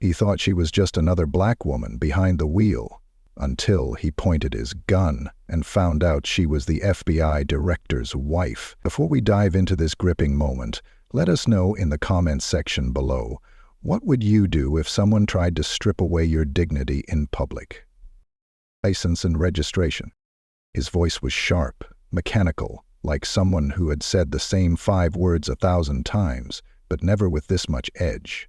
He thought she was just another black woman behind the wheel, until he pointed his gun and found out she was the FBI director's wife. Before we dive into this gripping moment, let us know in the comments section below, what would you do if someone tried to strip away your dignity in public? License and registration. His voice was sharp, mechanical, like someone who had said the same 5 words 1,000 times, but never with this much edge.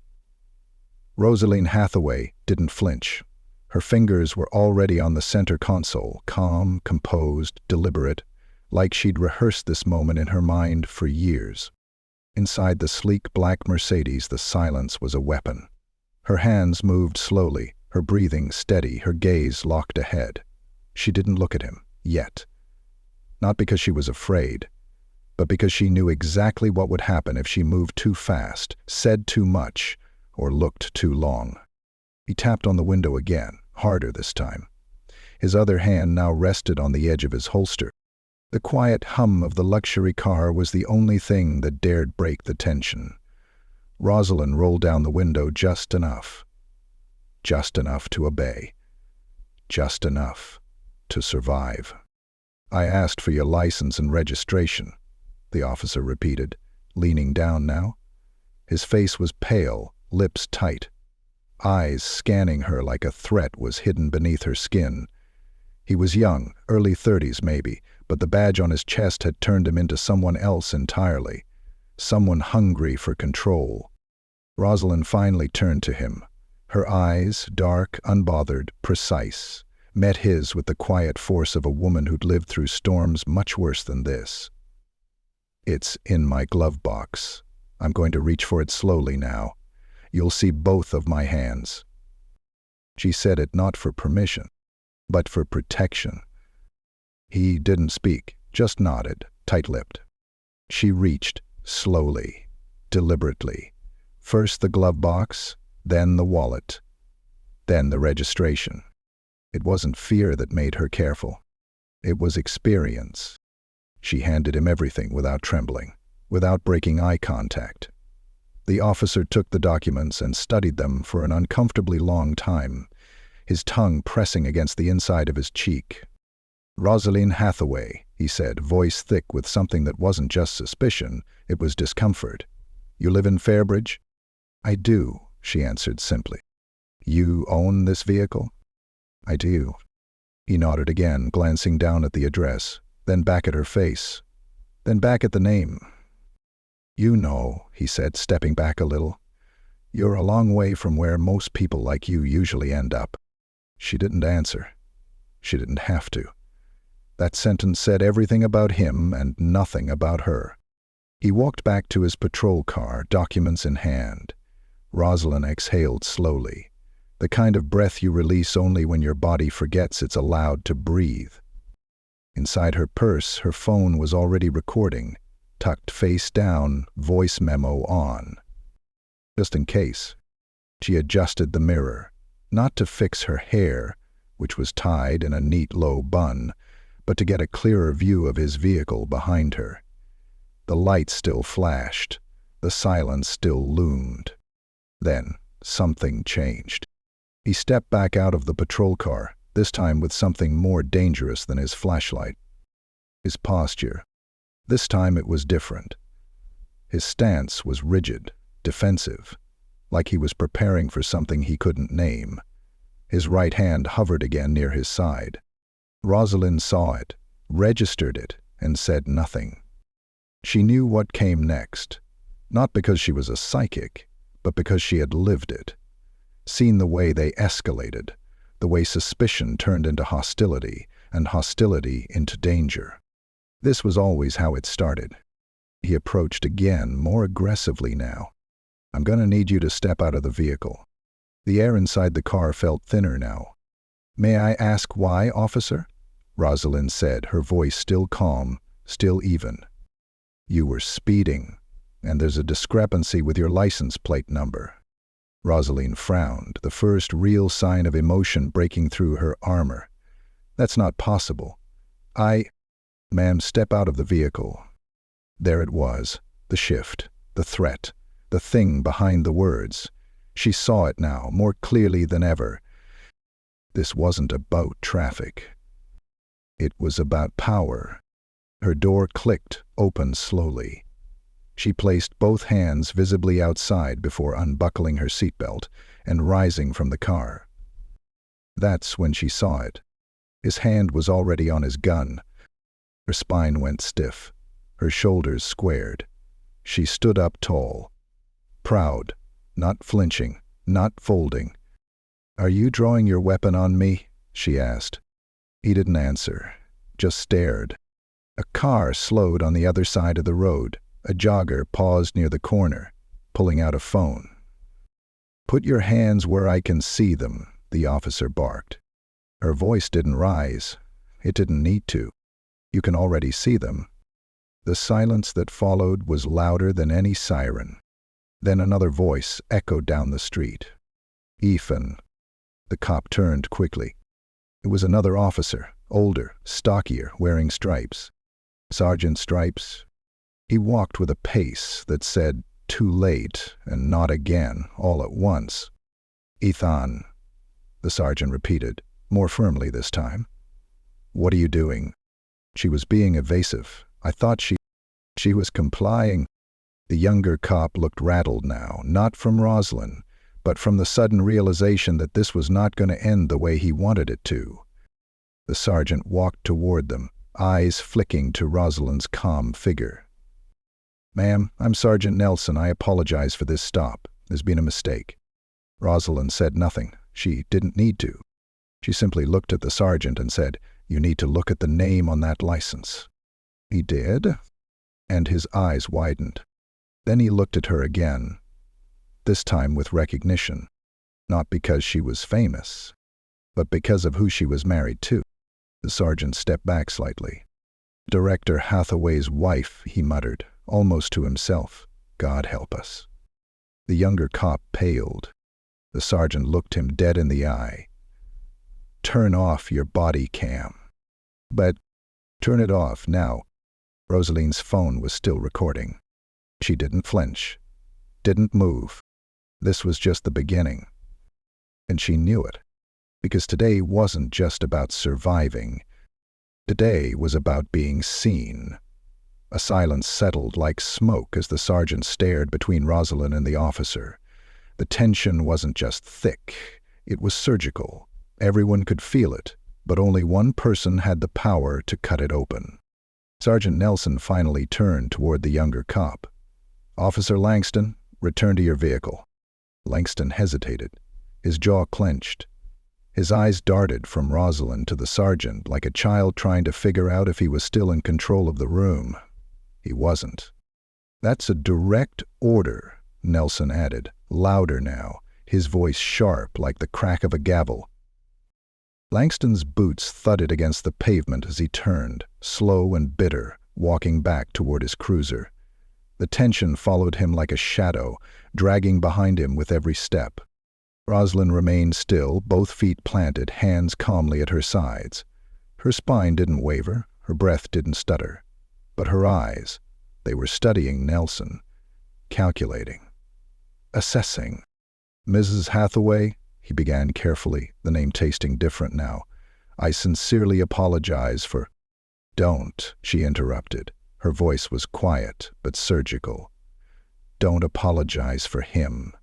Rosalyn Hathaway didn't flinch. Her fingers were already on the center console, calm, composed, deliberate, like she'd rehearsed this moment in her mind for years. Inside the sleek black Mercedes, the silence was a weapon. Her hands moved slowly, her breathing steady, her gaze locked ahead. She didn't look at him, yet. Not because she was afraid, but because she knew exactly what would happen if she moved too fast, said too much, or looked too long. He tapped on the window again, harder this time. His other hand now rested on the edge of his holster. The quiet hum of the luxury car was the only thing that dared break the tension. Rosalyn rolled down the window just enough. Just enough to obey. Just enough to survive. "I asked for your license and registration," the officer repeated, leaning down now. His face was pale, lips tight, eyes scanning her like a threat was hidden beneath her skin. He was young, early 30s maybe, but the badge on his chest had turned him into someone else entirely, someone hungry for control. Rosalyn finally turned to him. Her eyes, dark, unbothered, precise, met his with the quiet force of a woman who'd lived through storms much worse than this. "It's in my glove box. I'm going to reach for it slowly now. You'll see both of my hands." She said it not for permission, but for protection. He didn't speak, just nodded, tight-lipped. She reached, slowly, deliberately. First the glove box, then the wallet, then the registration. It wasn't fear that made her careful. It was experience. She handed him everything without trembling, without breaking eye contact. The officer took the documents and studied them for an uncomfortably long time, his tongue pressing against the inside of his cheek. "Rosalyn Hathaway," he said, voice thick with something that wasn't just suspicion, it was discomfort. "You live in Fairbridge?" "I do," she answered simply. "You own this vehicle?" "I do." He nodded again, glancing down at the address, then back at her face, then back at the name. "You know," he said, stepping back a little, "you're a long way from where most people like you usually end up." She didn't answer. She didn't have to. That sentence said everything about him and nothing about her. He walked back to his patrol car, documents in hand. Rosalyn exhaled slowly, the kind of breath you release only when your body forgets it's allowed to breathe. Inside her purse, her phone was already recording, tucked face down, voice memo on. Just in case. She adjusted the mirror, not to fix her hair, which was tied in a neat low bun, but to get a clearer view of his vehicle behind her. The light still flashed, the silence still loomed. Then something changed. He stepped back out of the patrol car, this time with something more dangerous than his flashlight. His posture. This time it was different. His stance was rigid, defensive, like he was preparing for something he couldn't name. His right hand hovered again near his side. Rosalyn saw it, registered it, and said nothing. She knew what came next, not because she was a psychic, but because she had lived it, seen the way they escalated, the way suspicion turned into hostility, and hostility into danger. This was always how it started. He approached again, more aggressively now. "I'm gonna need you to step out of the vehicle." The air inside the car felt thinner now. "May I ask why, officer?" Rosalyn said, her voice still calm, still even. "You were speeding, and there's a discrepancy with your license plate number." Rosalyn frowned, the first real sign of emotion breaking through her armor. "That's not possible. Ma'am, step out of the vehicle." There it was, the shift, the threat, the thing behind the words. She saw it now, more clearly than ever. This wasn't about traffic. It was about power. Her door clicked open slowly. She placed both hands visibly outside before unbuckling her seatbelt and rising from the car. That's when she saw it. His hand was already on his gun. Her spine went stiff, her shoulders squared. She stood up tall, proud, not flinching, not folding. "Are you drawing your weapon on me?" she asked. He didn't answer, just stared. A car slowed on the other side of the road. A jogger paused near the corner, pulling out a phone. "Put your hands where I can see them," the officer barked. Her voice didn't rise. It didn't need to. "You can already see them." The silence that followed was louder than any siren. Then another voice echoed down the street. "Ethan." The cop turned quickly. It was another officer, older, stockier, wearing stripes. Sergeant stripes. He walked with a pace that said, "Too late," and "not again," all at once. "Ethan," the sergeant repeated, more firmly this time. "What are you doing?" She was being evasive. I thought she was complying. The younger cop looked rattled now, not from Rosalyn, but from the sudden realization that this was not going to end the way he wanted it to. The sergeant walked toward them, eyes flicking to Rosalyn's calm figure. "Ma'am, I'm Sergeant Nelson. I apologize for this stop. There's been a mistake." Rosalyn said nothing. She didn't need to. She simply looked at the sergeant and said, "You need to look at the name on that license." He did, and his eyes widened. Then he looked at her again, this time with recognition, not because she was famous, but because of who she was married to. The sergeant stepped back slightly. "Director Hathaway's wife," he muttered, almost to himself. "God help us." The younger cop paled. The sergeant looked him dead in the eye. "Turn off your body cam." "But..." "Turn it off now." Rosalyn's phone was still recording. She didn't flinch, didn't move. This was just the beginning. And she knew it, because today wasn't just about surviving. Today was about being seen. A silence settled like smoke as the sergeant stared between Rosalyn and the officer. The tension wasn't just thick, it was surgical. Everyone could feel it, but only one person had the power to cut it open. Sergeant Nelson finally turned toward the younger cop. "Officer Langston, return to your vehicle." Langston hesitated, his jaw clenched. His eyes darted from Rosalyn to the sergeant like a child trying to figure out if he was still in control of the room. He wasn't. "That's a direct order," Nelson added, louder now, his voice sharp like the crack of a gavel. Langston's boots thudded against the pavement as he turned, slow and bitter, walking back toward his cruiser. The tension followed him like a shadow, dragging behind him with every step. Rosalyn remained still, both feet planted, hands calmly at her sides. Her spine didn't waver, her breath didn't stutter. But her eyes, they were studying Nelson, calculating, assessing. "Mrs. Hathaway," he began carefully, the name tasting different now, "I sincerely apologize for—" "Don't," she interrupted. Her voice was quiet but surgical. "Don't apologize for him.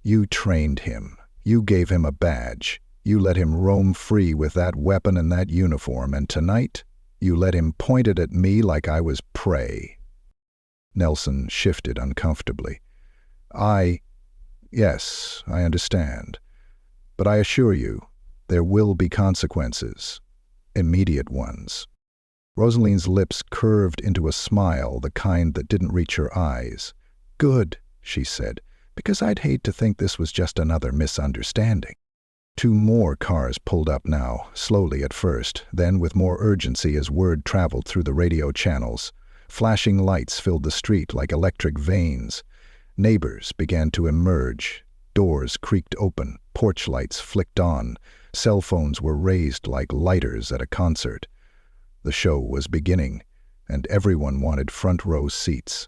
You trained him. You gave him a badge. You let him roam free with that weapon and that uniform, and tonight, you let him point it at me like I was prey." Nelson shifted uncomfortably. Yes, I understand. But I assure you, there will be consequences. Immediate ones." Rosalyn's lips curved into a smile, the kind that didn't reach her eyes. "Good," she said, "because I'd hate to think this was just another misunderstanding." 2 more cars pulled up now, slowly at first, then with more urgency as word traveled through the radio channels. Flashing lights filled the street like electric veins. Neighbors began to emerge. Doors creaked open, porch lights flicked on. Cell phones were raised like lighters at a concert. The show was beginning, and everyone wanted front row seats.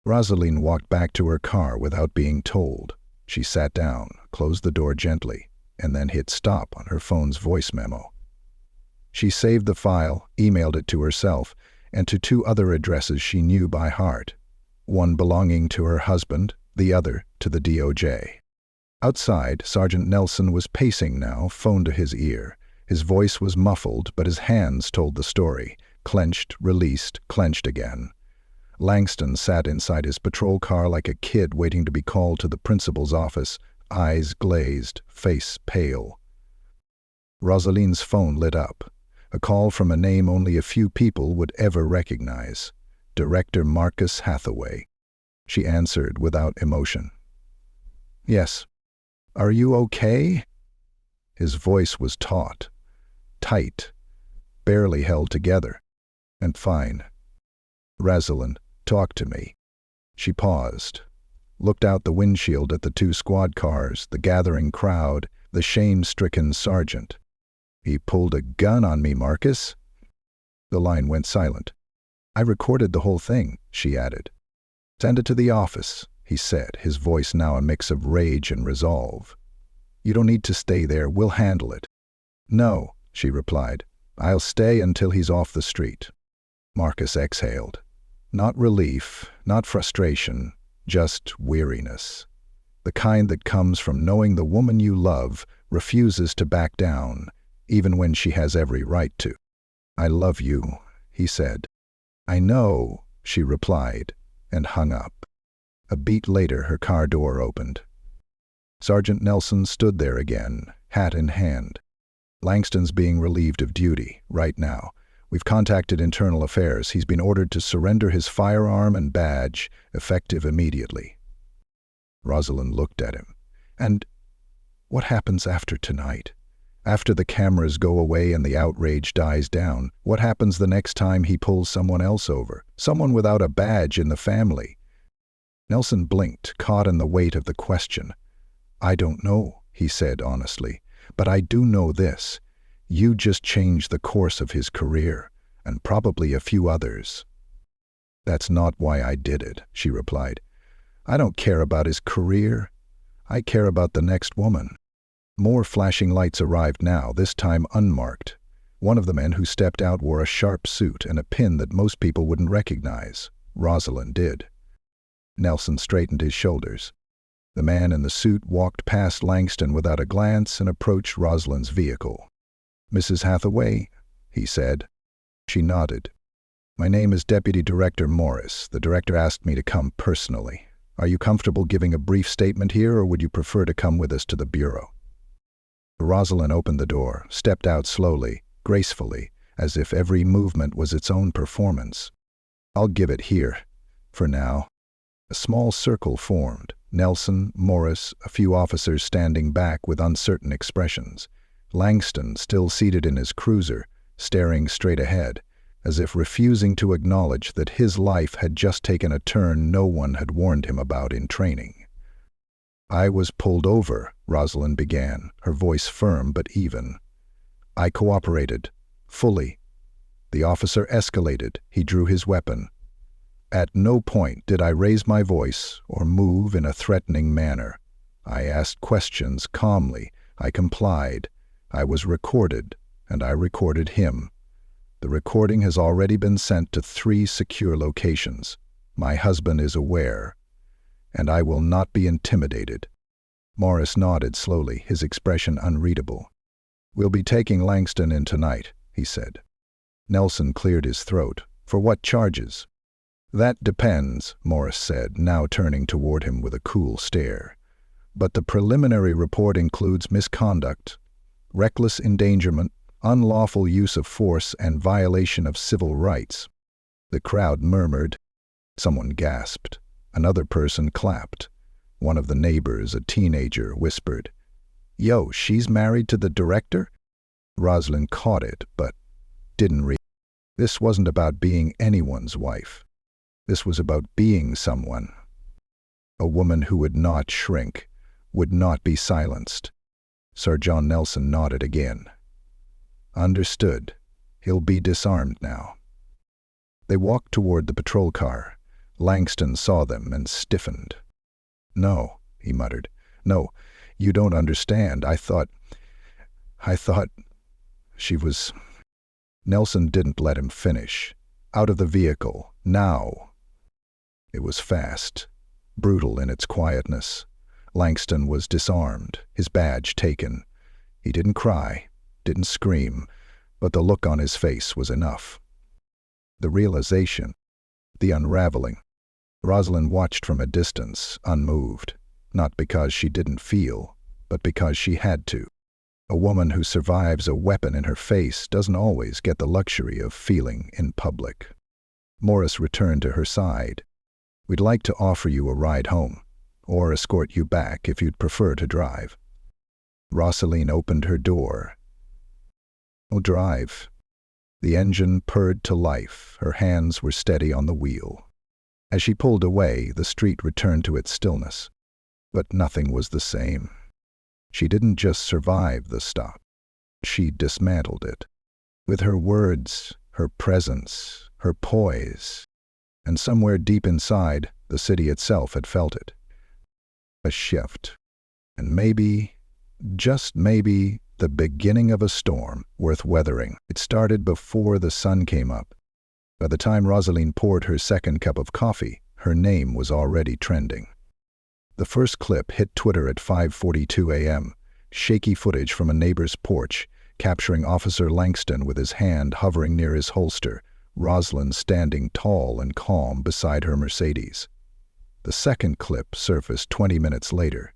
Rosalyn walked back to her car without being told. She sat down, closed the door gently, and then hit stop on her phone's voice memo. She saved the file, emailed it to herself, and to 2 other addresses she knew by heart, one belonging to her husband, the other to the DOJ. Outside, Sergeant Nelson was pacing now, phone to his ear. His voice was muffled, but his hands told the story, clenched, released, clenched again. Langston sat inside his patrol car like a kid waiting to be called to the principal's office, eyes glazed, face pale. Rosalyn's phone lit up. A call from a name only a few people would ever recognize. Director Marcus Hathaway. She answered without emotion. "Yes. Are you okay?" His voice was taut, tight, barely held together. "And fine. Rosalyn, talk to me." She paused, looked out the windshield at the 2 squad cars, the gathering crowd, the shame-stricken sergeant. "He pulled a gun on me, Marcus." The line went silent. "I recorded the whole thing," she added. "Send it to the office," he said, his voice now a mix of rage and resolve. "You don't need to stay there. We'll handle it." "No," she replied. "I'll stay until he's off the street." Marcus exhaled. Not relief, not frustration, just weariness. The kind that comes from knowing the woman you love refuses to back down, even when she has every right to. "I love you," he said. "I know," she replied, and hung up. A beat later, her car door opened. Sergeant Nelson stood there again, hat in hand. "Langston's being relieved of duty, right now. We've contacted Internal Affairs. He's been ordered to surrender his firearm and badge, effective immediately." Rosalyn looked at him. "And what happens after tonight? After the cameras go away and the outrage dies down, what happens the next time he pulls someone else over? Someone without a badge in the family?" Nelson blinked, caught in the weight of the question. "I don't know," he said honestly, "but I do know this. You just changed the course of his career, and probably a few others." "That's not why I did it," she replied. "I don't care about his career. I care about the next woman." More flashing lights arrived now, this time unmarked. One of the men who stepped out wore a sharp suit and a pin that most people wouldn't recognize. Rosalyn did. Nelson straightened his shoulders. The man in the suit walked past Langston without a glance and approached Rosalyn's vehicle. "Mrs. Hathaway?" he said. She nodded. "My name is Deputy Director Morris. The director asked me to come personally. Are you comfortable giving a brief statement here, or would you prefer to come with us to the bureau?" Rosalyn opened the door, stepped out slowly, gracefully, as if every movement was its own performance. "I'll give it here, for now." A small circle formed. Nelson, Morris, a few officers standing back with uncertain expressions. Langston, still seated in his cruiser, staring straight ahead, as if refusing to acknowledge that his life had just taken a turn no one had warned him about in training. "I was pulled over," Rosalyn began, her voice firm but even. "I cooperated. Fully. The officer escalated. He drew his weapon. At no point did I raise my voice or move in a threatening manner. I asked questions calmly. I complied. I was recorded, and I recorded him. The recording has already been sent to 3 secure locations. My husband is aware, and I will not be intimidated." Morris nodded slowly, his expression unreadable. "We'll be taking Langston in tonight," he said. Nelson cleared his throat. "For what charges?" "That depends," Morris said, now turning toward him with a cool stare. "But the preliminary report includes misconduct, reckless endangerment, unlawful use of force, and violation of civil rights." The crowd murmured. Someone gasped. Another person clapped. One of the neighbors, a teenager, whispered, "Yo, she's married to the director?" Rosalyn caught it, but didn't read. This wasn't about being anyone's wife. This was about being someone. A woman who would not shrink, would not be silenced. Sir John Nelson nodded again. "Understood. He'll be disarmed now." They walked toward the patrol car. Langston saw them and stiffened. "No," he muttered. No, you don't understand. I thought she was... Nelson didn't let him finish. Out of the vehicle, now. It was fast, brutal in its quietness. Langston was disarmed, his badge taken. He didn't cry, didn't scream, but the look on his face was enough. The realization, the unraveling. Rosalyn watched from a distance, unmoved, not because she didn't feel, but because she had to. A woman who survives a weapon in her face doesn't always get the luxury of feeling in public. Morris returned to her side. We'd like to offer you a ride home, or escort you back if you'd prefer to drive. Rosalyn opened her door. Oh, drive. The engine purred to life, her hands were steady on the wheel. As she pulled away, the street returned to its stillness. But nothing was the same. She didn't just survive the stop. She dismantled it. With her words, her presence, her poise. And somewhere deep inside, the city itself had felt it. A shift. And maybe, just maybe, the beginning of a storm worth weathering. It started before the sun came up. By the time Rosalyn poured her second cup of coffee, her name was already trending. The first clip hit Twitter at 5:42 a.m., shaky footage from a neighbor's porch, capturing Officer Langston with his hand hovering near his holster, Rosalyn standing tall and calm beside her Mercedes. The second clip surfaced 20 minutes later.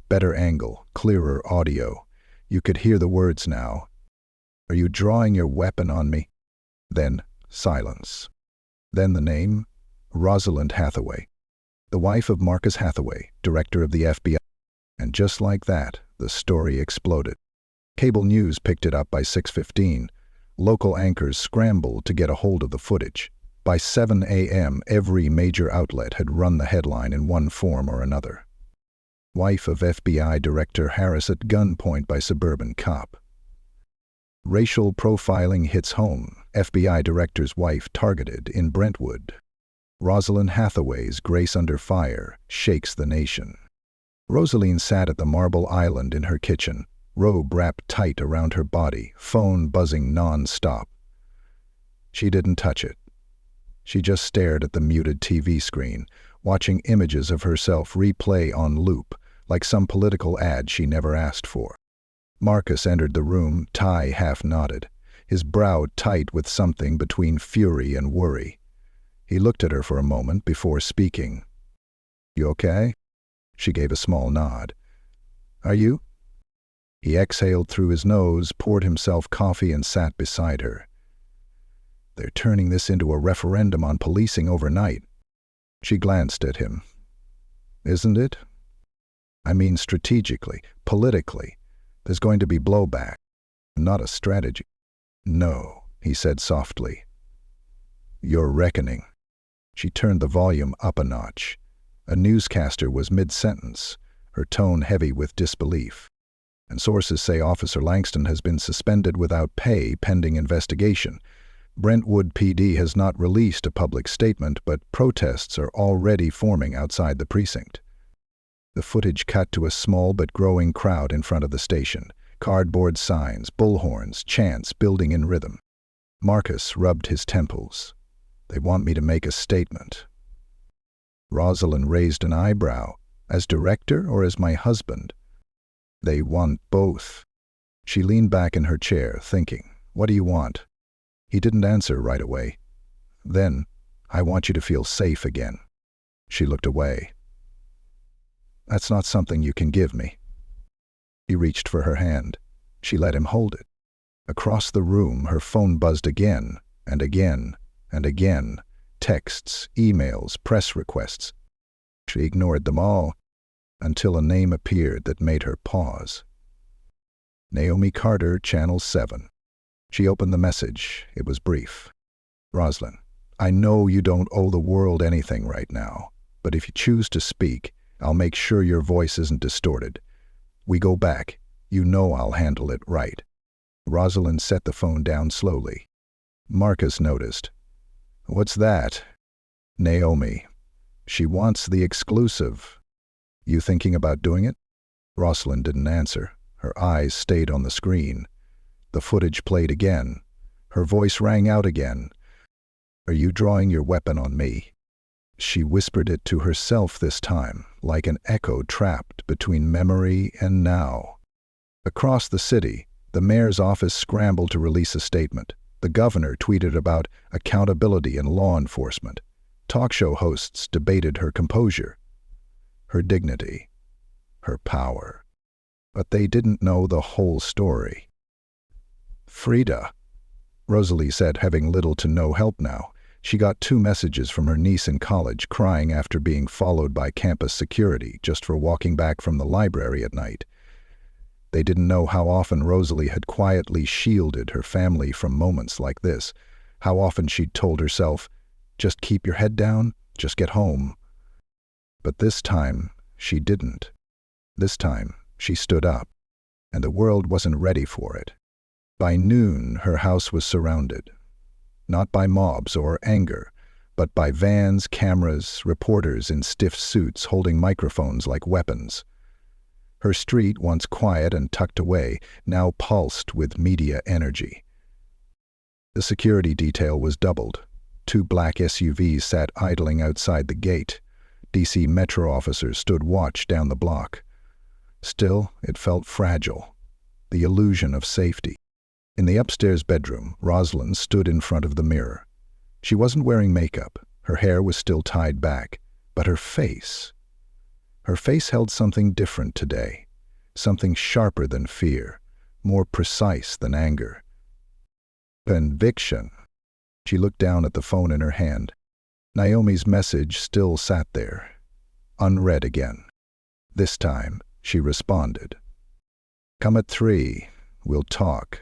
Better angle, clearer audio. You could hear the words now. Are you drawing your weapon on me? Then, silence. Then the name, Rosalyn Hathaway, the wife of Marcus Hathaway, director of the FBI. And just like that, the story exploded. Cable news picked it up by 6:15. Local anchors scrambled to get a hold of the footage. By 7 a.m., every major outlet had run the headline in one form or another. Wife of FBI Director Harris at gunpoint by suburban cop. Racial profiling hits home. FBI Director's wife targeted in Brentwood. Rosalyn Hathaway's grace under fire shakes the nation. Rosalyn sat at the marble island in her kitchen, robe wrapped tight around her body, phone buzzing non-stop. She didn't touch it. She just stared at the muted TV screen, watching images of herself replay on loop, like some political ad she never asked for. Marcus entered the room, tie half knotted, his brow tight with something between fury and worry. He looked at her for a moment before speaking. You okay? She gave a small nod. Are you? He exhaled through his nose, poured himself coffee and sat beside her. They're turning this into a referendum on policing overnight. She glanced at him. Isn't it? I mean strategically, politically. There's going to be blowback, not a strategy. No, he said softly. You're reckoning. She turned the volume up a notch. A newscaster was mid-sentence, her tone heavy with disbelief. And sources say Officer Langston has been suspended without pay pending investigation. Brentwood PD has not released a public statement, but protests are already forming outside the precinct. The footage cut to a small but growing crowd in front of the station. Cardboard signs, bullhorns, chants building in rhythm. Marcus rubbed his temples. They want me to make a statement. Rosalyn raised an eyebrow. As director or as my husband? They want both. She leaned back in her chair, thinking, what do you want? He didn't answer right away. Then, I want you to feel safe again. She looked away. That's not something you can give me. He reached for her hand. She let him hold it. Across the room, her phone buzzed again, and again, and again. Texts, emails, press requests. She ignored them all, until a name appeared that made her pause. Naomi Carter, Channel 7. She opened the message. It was brief. Rosalyn, I know you don't owe the world anything right now, but if you choose to speak, I'll make sure your voice isn't distorted. We go back. You know I'll handle it right. Rosalyn set the phone down slowly. Marcus noticed. What's that? Naomi. She wants the exclusive. You thinking about doing it? Rosalyn didn't answer. Her eyes stayed on the screen. The footage played again. Her voice rang out again. "Are you drawing your weapon on me?" She whispered it to herself this time, like an echo trapped between memory and now. Across the city, the mayor's office scrambled to release a statement. The governor tweeted about accountability and law enforcement. Talk show hosts debated her composure, her dignity, her power. But they didn't know the whole story. "Frida," Rosalie said, having little to no help now. She got 2 messages from her niece in college, crying after being followed by campus security just for walking back from the library at night. They didn't know how often Rosalie had quietly shielded her family from moments like this, how often she'd told herself, "Just keep your head down, just get home." But this time, she didn't. This time, she stood up, and the world wasn't ready for it. By noon, her house was surrounded. Not by mobs or anger, but by vans, cameras, reporters in stiff suits holding microphones like weapons. Her street, once quiet and tucked away, now pulsed with media energy. The security detail was doubled. 2 black SUVs sat idling outside the gate. DC Metro officers stood watch down the block. Still, it felt fragile. The illusion of safety. In the upstairs bedroom, Rosalyn stood in front of the mirror. She wasn't wearing makeup. Her hair was still tied back. But her face held something different today. Something sharper than fear, more precise than anger. Conviction. She looked down at the phone in her hand. Naomi's message still sat there, unread again. This time, she responded. "Come at 3. We'll talk."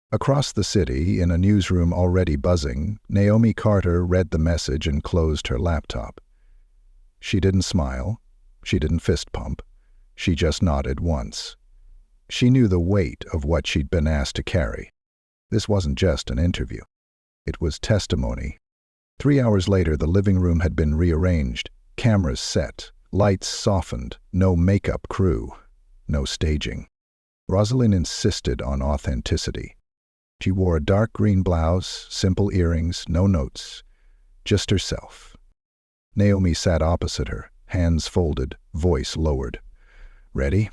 Across the city, in a newsroom already buzzing, Naomi Carter read the message and closed her laptop. She didn't smile. She didn't fist pump. She just nodded once. She knew the weight of what she'd been asked to carry. This wasn't just an interview. It was testimony. 3 hours later, the living room had been rearranged, cameras set, lights softened, no makeup crew, no staging. Rosalyn insisted on authenticity. She wore a dark green blouse, simple earrings, no notes, just herself. Naomi sat opposite her, hands folded, voice lowered. "Ready?"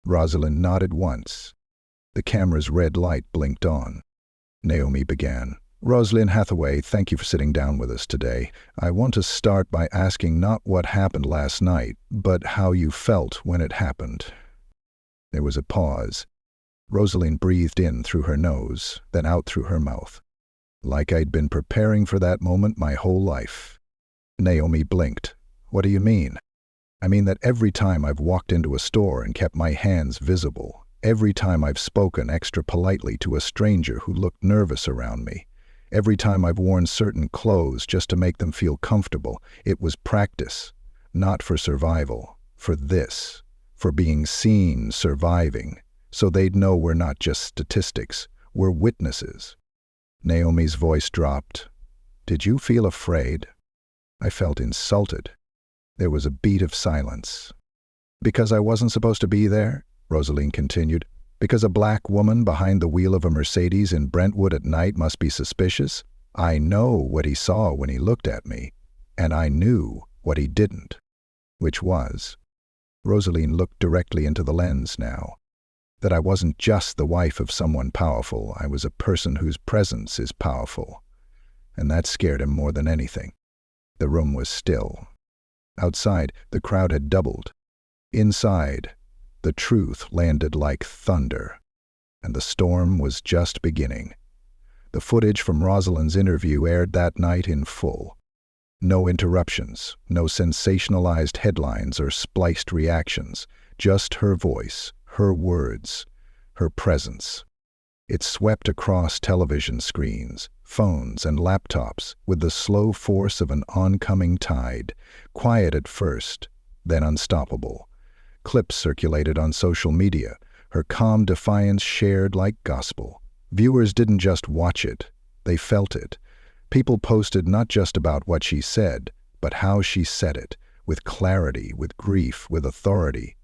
Rosalyn nodded once. The camera's red light blinked on. Naomi began. "Rosalyn Hathaway, thank you for sitting down with us today. I want to start by asking not what happened last night, but how you felt when it happened." There was a pause. Rosalyn breathed in through her nose, then out through her mouth. "Like I'd been preparing for that moment my whole life." Naomi blinked. "What do you mean?" "I mean that every time I've walked into a store and kept my hands visible, every time I've spoken extra politely to a stranger who looked nervous around me, every time I've worn certain clothes just to make them feel comfortable, it was practice, not for survival, for this, for being seen surviving, so they'd know we're not just statistics, we're witnesses." Naomi's voice dropped. "Did you feel afraid?" "I felt insulted." There was a beat of silence. "Because I wasn't supposed to be there?" Rosalyn continued. "Because a black woman behind the wheel of a Mercedes in Brentwood at night must be suspicious? I know what he saw when he looked at me, and I knew what he didn't." Which was? Rosalyn looked directly into the lens now. That I wasn't just the wife of someone powerful, I was a person whose presence is powerful. And that scared him more than anything. The room was still. Outside, the crowd had doubled. Inside, the truth landed like thunder. And the storm was just beginning. The footage from Rosalyn's interview aired that night in full. No interruptions, no sensationalized headlines or spliced reactions, just her voice, her words, her presence. It swept across television screens, phones, and laptops with the slow force of an oncoming tide, quiet at first, then unstoppable. Clips circulated on social media, her calm defiance shared like gospel. Viewers didn't just watch it, they felt it. People posted not just about what she said, but how she said it, with clarity, with grief, with authority.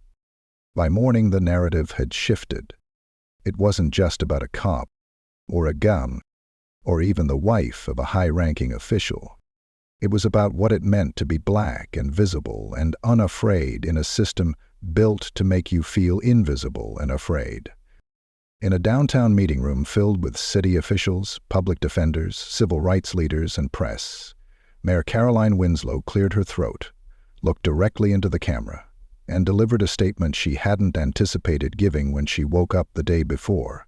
By morning, the narrative had shifted. It wasn't just about a cop, or a gun, or even the wife of a high-ranking official. It was about what it meant to be black and visible and unafraid in a system built to make you feel invisible and afraid. In a downtown meeting room filled with city officials, public defenders, civil rights leaders, and press, Mayor Caroline Winslow cleared her throat, looked directly into the camera, and delivered a statement she hadn't anticipated giving when she woke up the day before.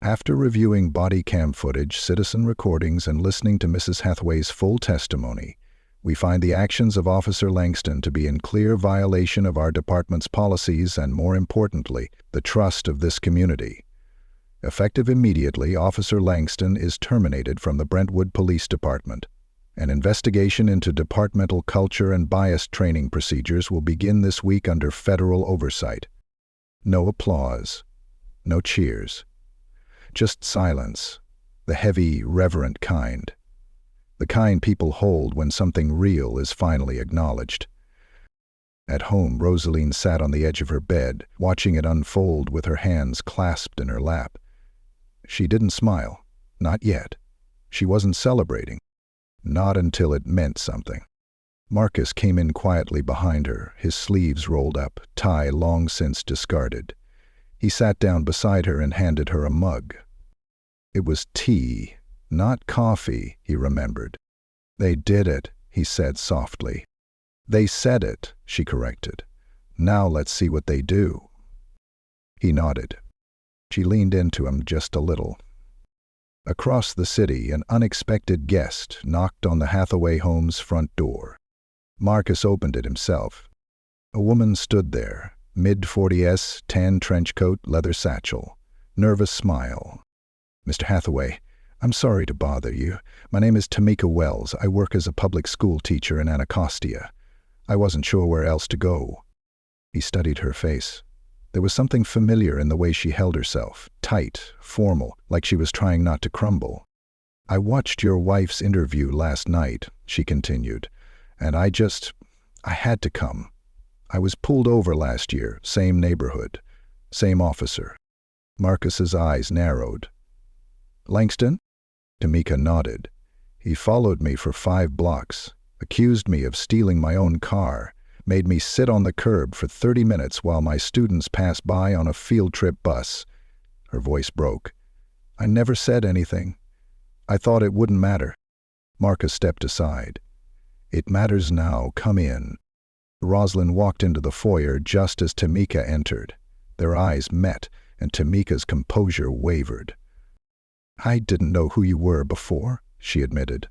After reviewing body cam footage, citizen recordings, and listening to Mrs. Hathaway's full testimony, we find the actions of Officer Langston to be in clear violation of our department's policies and, more importantly, the trust of this community. Effective immediately, Officer Langston is terminated from the Brentwood Police Department. An investigation into departmental culture and bias training procedures will begin this week under federal oversight. No applause, no cheers. Just silence, the heavy, reverent kind. The kind people hold when something real is finally acknowledged. At home, Rosalyn sat on the edge of her bed, watching it unfold with her hands clasped in her lap. She didn't smile. Not yet. She wasn't celebrating. Not until it meant something. Marcus came in quietly behind her, his sleeves rolled up, tie long since discarded. He sat down beside her and handed her a mug. It was tea, not coffee, he remembered. They did it, he said softly. They said it, she corrected. Now let's see what they do. He nodded. She leaned into him just a little. Across the city, an unexpected guest knocked on the Hathaway home's front door. Marcus opened it himself. A woman stood there, mid-40s, tan trench coat, leather satchel, nervous smile. Mr. Hathaway, I'm sorry to bother you. My name is Tamika Wells. I work as a public school teacher in Anacostia. I wasn't sure where else to go. He studied her face. There was something familiar in the way she held herself, tight, formal, like she was trying not to crumble. I watched your wife's interview last night, she continued, and I had to come. I was pulled over last year, same neighborhood, same officer. Marcus's eyes narrowed. Langston? Tamika nodded. He followed me for 5 blocks, accused me of stealing my own car, made me sit on the curb for 30 minutes while my students passed by on a field trip bus. Her voice broke. I never said anything. I thought it wouldn't matter. Marcus stepped aside. It matters now. Come in. Rosalyn walked into the foyer just as Tamika entered. Their eyes met, and Tamika's composure wavered. I didn't know who you were before, she admitted.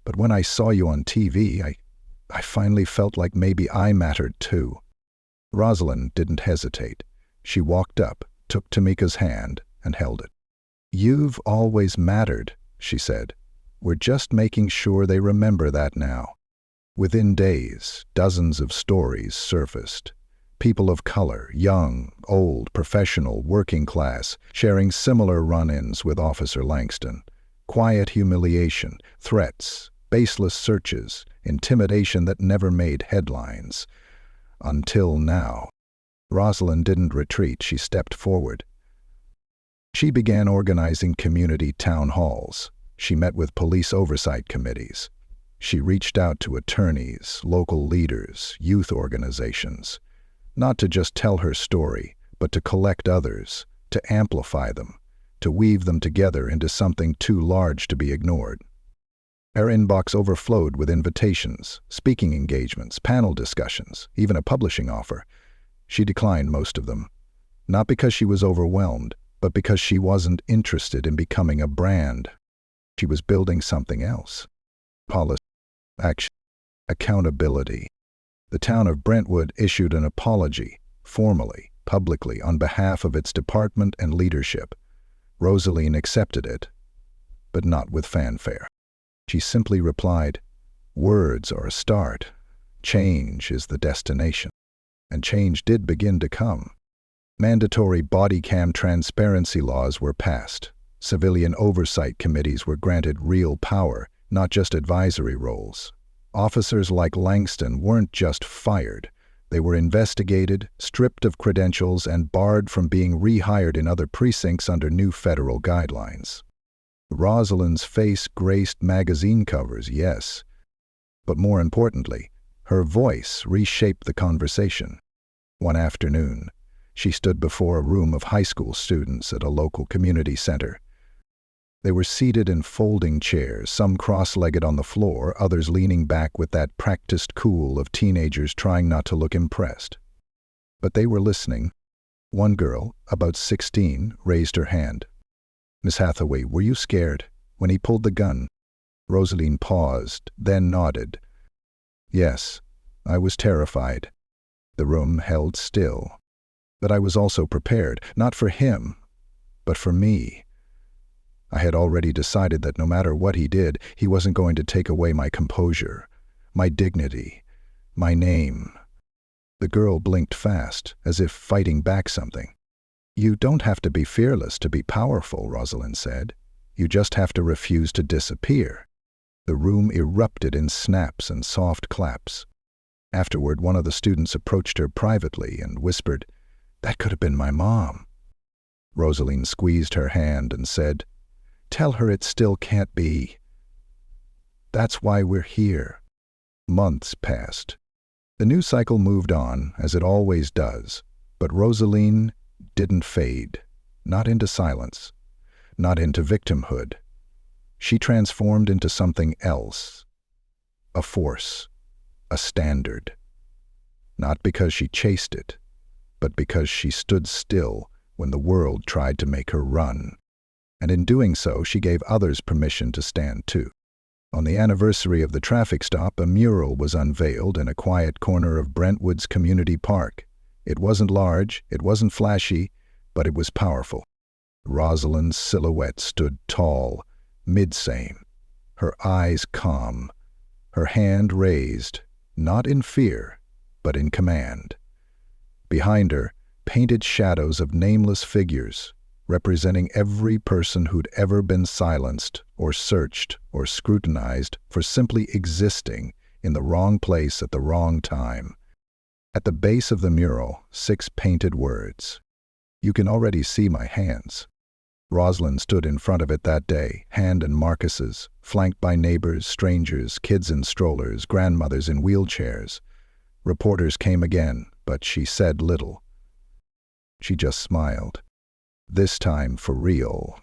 But when I saw you on TV, I finally felt like maybe I mattered too. Rosalyn didn't hesitate. She walked up, took Tamika's hand, and held it. You've always mattered, she said. We're just making sure they remember that now. Within days, dozens of stories surfaced. People of color, young, old, professional, working class, sharing similar run-ins with Officer Langston. Quiet humiliation, threats, baseless searches, intimidation that never made headlines. Until now. Rosalyn didn't retreat, she stepped forward. She began organizing community town halls. She met with police oversight committees. She reached out to attorneys, local leaders, youth organizations. Not to just tell her story, but to collect others, to amplify them, to weave them together into something too large to be ignored. Her inbox overflowed with invitations, speaking engagements, panel discussions, even a publishing offer. She declined most of them, not because she was overwhelmed, but because she wasn't interested in becoming a brand. She was building something else. Policy, action, accountability. The town of Brentwood issued an apology, formally, publicly, on behalf of its department and leadership. Rosalyn accepted it, but not with fanfare. She simply replied, "Words are a start. Change is the destination." And change did begin to come. Mandatory body cam transparency laws were passed. Civilian oversight committees were granted real power, not just advisory roles. Officers like Langston weren't just fired, They were investigated, stripped of credentials, and barred from being rehired in other precincts under new federal guidelines. Rosalyn's face graced magazine covers, yes, but more importantly, her voice reshaped the conversation. One afternoon, she stood before a room of high school students at a local community center. They were seated in folding chairs, some cross-legged on the floor, others leaning back with that practiced cool of teenagers trying not to look impressed. But they were listening. One girl, about 16, raised her hand. "Miss Hathaway, were you scared when he pulled the gun?" Rosalyn paused, then nodded. "Yes, I was terrified." The room held still. But I was also prepared, not for him, but for me. I had already decided that no matter what he did, he wasn't going to take away my composure, my dignity, my name. The girl blinked fast, as if fighting back something. "You don't have to be fearless to be powerful," Rosalyn said. "You just have to refuse to disappear." The room erupted in snaps and soft claps. Afterward, one of the students approached her privately and whispered, "That could have been my mom." Rosalyn squeezed her hand and said, "Tell her it still can't be. That's why we're here." Months passed. The news cycle moved on, as it always does, but Rosalyn didn't fade, not into silence, not into victimhood. She transformed into something else, a force, a standard. Not because she chased it, but because she stood still when the world tried to make her run. And in doing so, she gave others permission to stand too. On the anniversary of the traffic stop, a mural was unveiled in a quiet corner of Brentwood's community park. It wasn't large, it wasn't flashy, but it was powerful. Rosalyn's silhouette stood tall, mid-same, her eyes calm, her hand raised, not in fear, but in command. Behind her, painted shadows of nameless figures, representing every person who'd ever been silenced or searched or scrutinized for simply existing in the wrong place at the wrong time. At the base of the mural, 6 painted words. "You can already see my hands." Rosalyn stood in front of it that day, hand in Marcus's, flanked by neighbors, strangers, kids in strollers, grandmothers in wheelchairs. Reporters came again, but she said little. She just smiled. This time for real.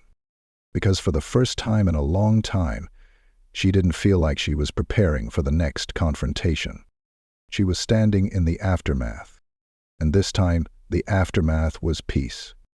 Because for the first time in a long time, she didn't feel like she was preparing for the next confrontation. She was standing in the aftermath. And this time, the aftermath was peace.